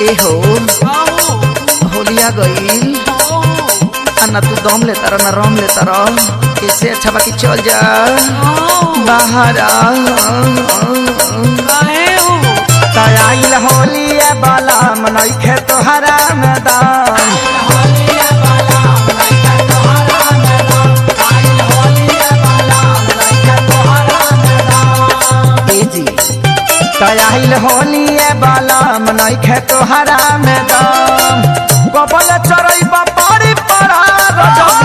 ए हो होलिया गईल ना तू दम लेता रह ना रम लेता रह इससे अच्छा बाकी चल जा बाहर आइल होलिया बाला मनैखे तोहरा मैदान आइल होलिया बाला मनैखे तोहरा मैदान कबल चरैबा पारी पड़ा रजब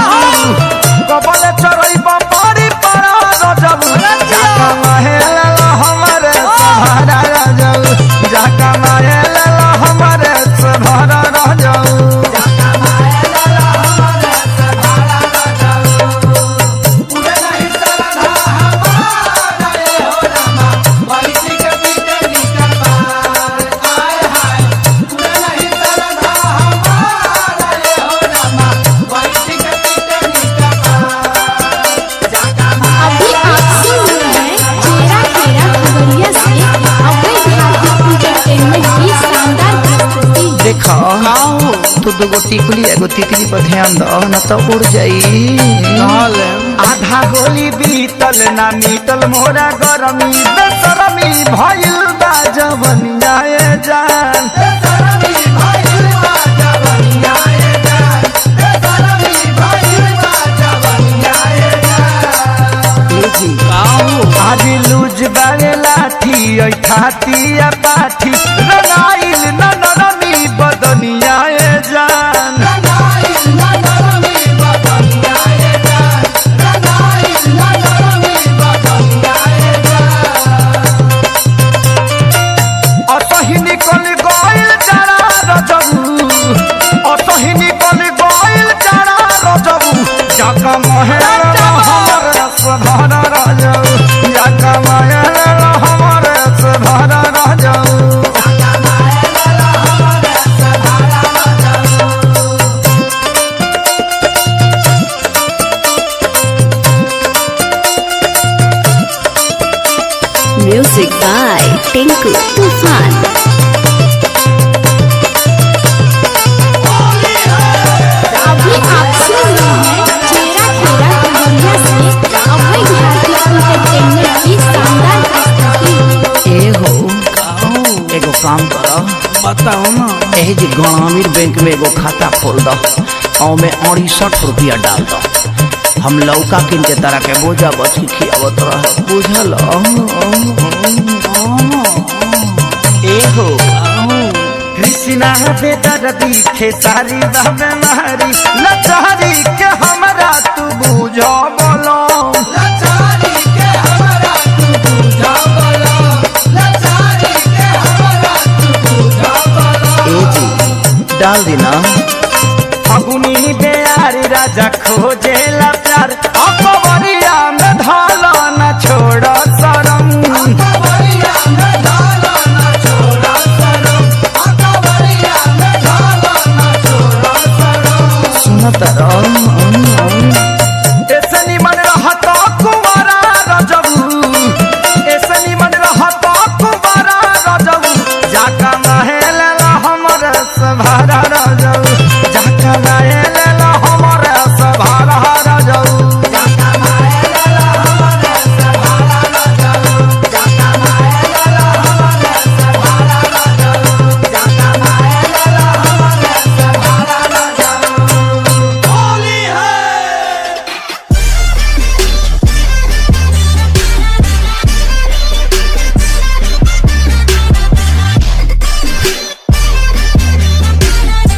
कबल चरैबा पारी पड़ा रजब जाका महल हमरे सहारा रजब जाका महल हमरे सहारा रजब तू दुगो टिकुली एगो तितली पर ध्यान दो न तो उड़ जाई आधा होली बीतल ना मीतल मोरा गरमी बेसरमी भइल बा जवनिया ए जान बेसरमी भइल बा जवनिया ए जान बेसरमी भइल बा जवनिया ए जान ए जी आज लूज बागे लाठी ओइ खाती आ पाठी रनाइल न नरमी बदनिया ए जान रनाइल न नरमी बदनिया ए जान रनाइल न नरमी बदनिया ए जान असही निकल गइल जरा रजबू असही निकल गइल जरा रजबू जाका महल हमर सभर रजबू जाका महल हमर सभर रजबू Music by Tinku Tufan. अभी आप सुन रहे हैं चेहरा खेरा खगड़िया से अभय भारती एंटरटेनमेंट की शानदार प्रस्तुति। ए हो एगो काम करो बताओ ना एही जी ग्रामीण बैंक में एगो खाता खोल दो और में 68 रुपया डाल दो हम लौका किन के तरह के बोझा बच के खियावत रह बुझल ए हो कृष्णा बेदर्दी खेसारी बाबे मारी लचारी के हमरा तू बुझो बोलो लचारी के हमरा तू बुझो बोलो लचारी के हमरा तू बुझो बोलो ए जी डाल देना फगुनी बेयारी राजा खोज